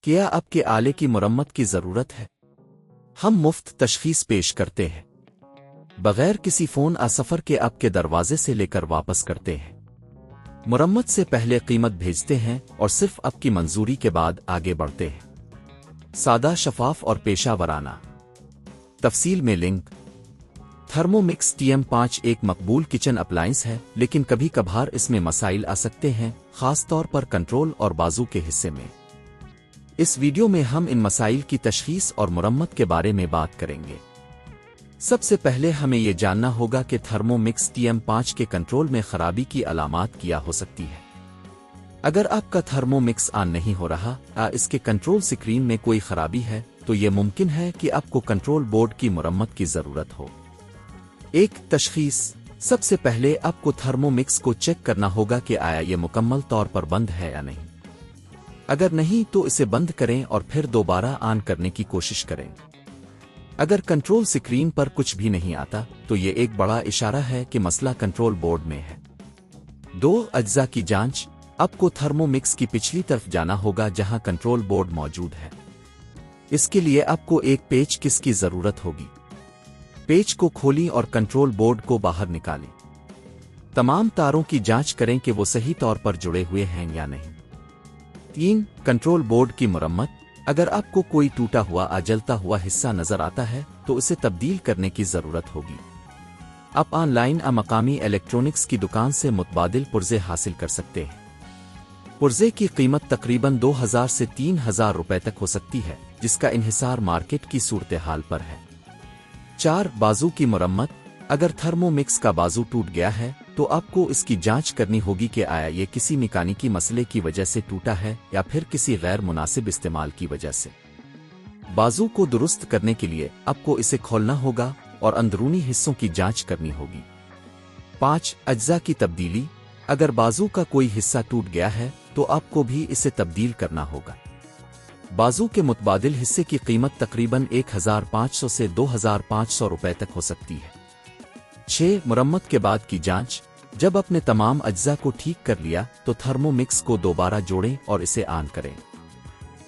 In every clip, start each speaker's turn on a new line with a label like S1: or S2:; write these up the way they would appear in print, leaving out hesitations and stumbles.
S1: क्या आपके आले की मरम्मत की ज़रूरत है? हम मुफ्त तशखीस पेश करते हैं, बगैर किसी फ़ोन सफ़र के आपके दरवाजे से लेकर वापस करते हैं। मरम्मत से पहले कीमत भेजते हैं और सिर्फ आपकी मंजूरी के बाद आगे बढ़ते हैं। सादा, शफाफ और पेशा वराना। तफसील में लिंक। थर्मोमिक्स TM5 एक मकबूल किचन अप्लायंस है, लेकिन कभी कभार इसमें मसाइल आ सकते हैं, खास तौर पर कंट्रोल और बाजू के हिस्से में। इस वीडियो में हम इन मसाइल की तशखीस और मुरम्मत के बारे में बात करेंगे। सबसे पहले हमें यह जानना होगा कि थर्मोमिक्स TM5 के कंट्रोल में खराबी की अलामात क्या हो सकती है। अगर आपका थर्मोमिक्स ऑन नहीं हो रहा या इसके कंट्रोल स्क्रीन में कोई खराबी है, तो यह मुमकिन है कि आपको कंट्रोल बोर्ड की मुरम्मत की ज़रूरत हो। एक तशखीस। सबसे पहले आपको थर्मोमिक्स को चेक करना होगा कि आया ये मुकम्मल तौर पर बंद है या नहीं। अगर नहीं तो इसे बंद करें और फिर दोबारा ऑन करने की कोशिश करें। अगर कंट्रोल स्क्रीन पर कुछ भी नहीं आता, तो ये एक बड़ा इशारा है कि मसला कंट्रोल बोर्ड में है। 2 अज्जा की जांच। आपको थर्मोमिक्स की पिछली तरफ जाना होगा जहां कंट्रोल बोर्ड मौजूद है। इसके लिए आपको एक पेच किस की ज़रूरत होगी। पेच को खोलें और कंट्रोल बोर्ड को बाहर निकालें। तमाम तारों की जांच करें कि वो सही तौर पर जुड़े हुए हैं या नहीं। 3 कंट्रोल बोर्ड की मुरम्मत। अगर आपको कोई टूटा हुआ या जलता हुआ हिस्सा नजर आता है, तो उसे तब्दील करने की ज़रूरत होगी। आप ऑनलाइन मकामी इलेक्ट्रॉनिक्स की दुकान से मुतबादिल पुर्जे हासिल कर सकते हैं। पुर्जे की कीमत तकरीबन 2000 से 3000 रुपए तक हो सकती है, जिसका इन्हिसार मार्केट की सूरत हाल पर है। 4 बाजू की मुरम्मत। अगर थर्मोमिक्स का बाजू टूट गया है, तो आपको इसकी जांच करनी होगी कि आया ये किसी मैकेनिकी मसले की वजह से टूटा है या फिर किसी गैर मुनासिब इस्तेमाल की वजह से। बाजू को दुरुस्त करने के लिए आपको इसे खोलना होगा और अंदरूनी हिस्सों की जांच करनी होगी। 5 अज्जा की तब्दीली। अगर बाजू का कोई हिस्सा टूट गया है, तो आपको भी इसे तब्दील करना होगा। बाजू के मुतबादिल हिस्से की कीमत तकरीबन 1500 से 2500 रुपए तक हो सकती है। 6 मुरम्मत के बाद की जांच। जब आपने तमाम अज्जा को ठीक कर लिया, तो थर्मोमिक्स को दोबारा जोड़ें और इसे ऑन करें।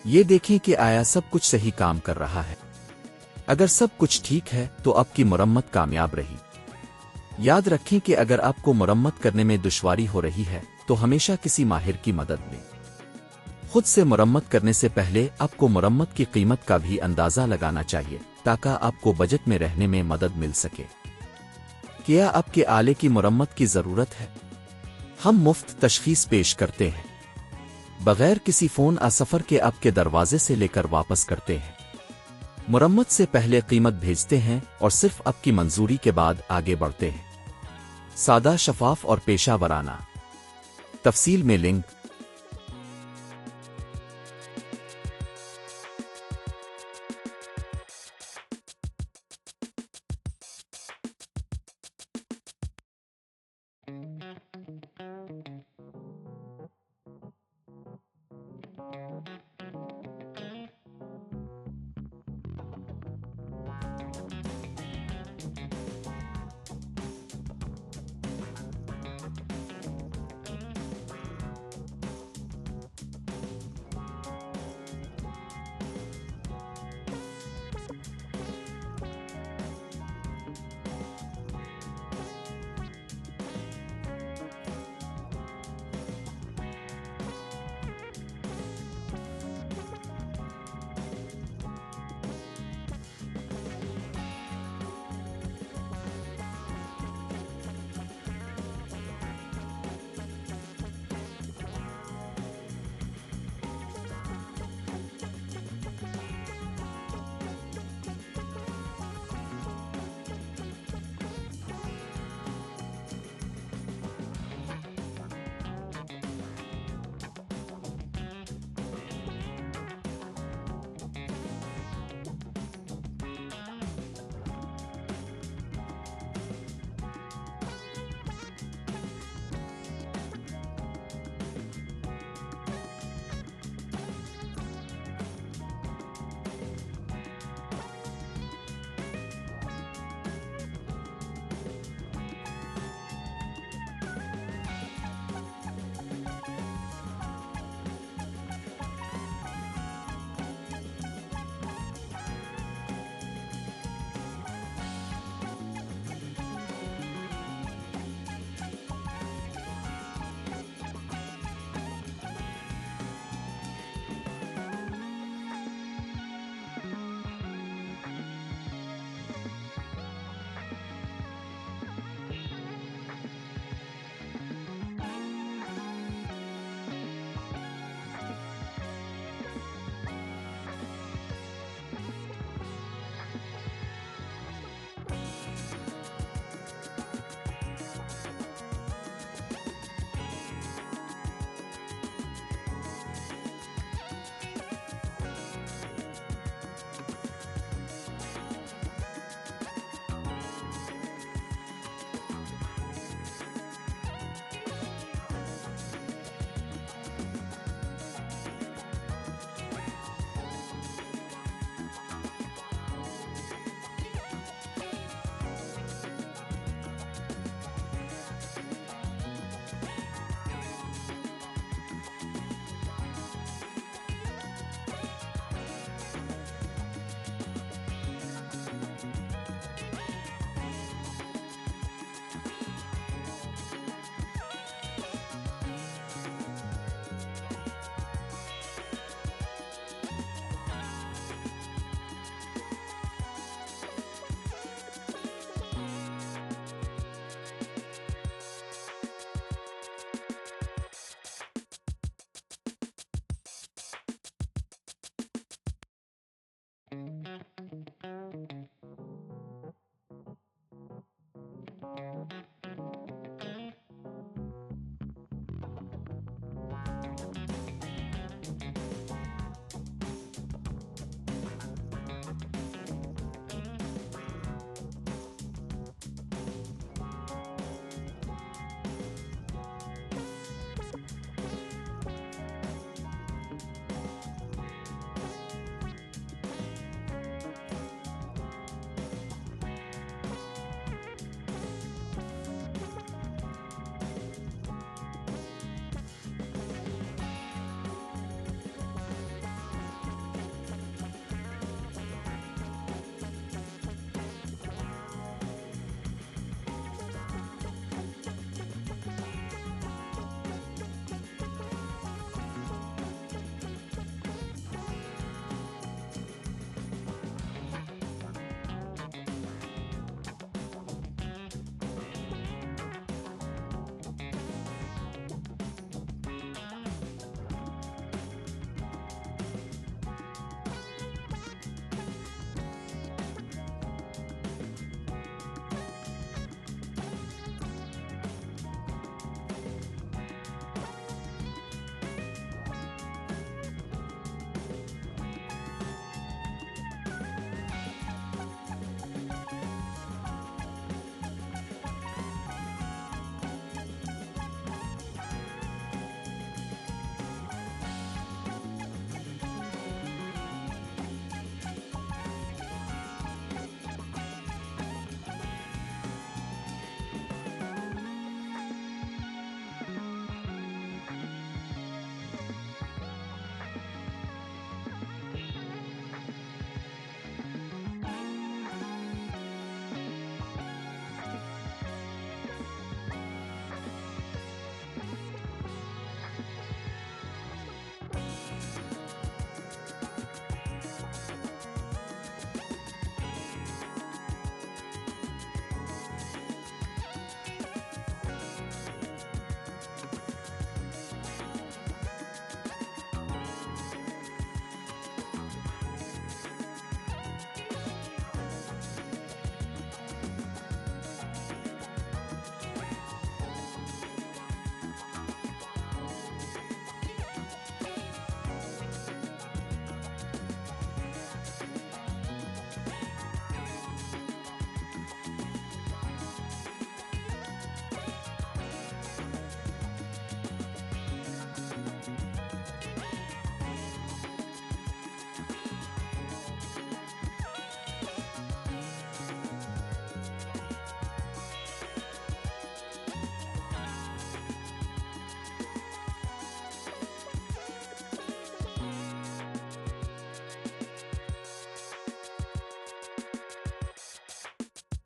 S1: ये देखें कि आया सब कुछ सही काम कर रहा है। अगर सब कुछ ठीक है, तो आपकी मुरम्मत कामयाब रही। याद रखें कि अगर आपको मुरम्मत करने में दुश्वारी हो रही है, तो हमेशा किसी माहिर की मदद लें। खुद से मुरम्मत करने से पहले आपको मुरम्मत की कीमत का भी अंदाज़ा लगाना चाहिए, ताकि आपको बजट में रहने में मदद मिल सके। क्या आपके आले की मुरम्मत की ज़रूरत है? हम मुफ्त तशखीस पेश करते हैं, बगैर किसी फ़ोन सफ़र के आपके दरवाजे से लेकर वापस करते हैं। मुरम्मत से पहले कीमत भेजते हैं और सिर्फ आपकी मंजूरी के बाद आगे बढ़ते हैं। सादा, शफाफ और पेशा वराना। तफसील में लिंक।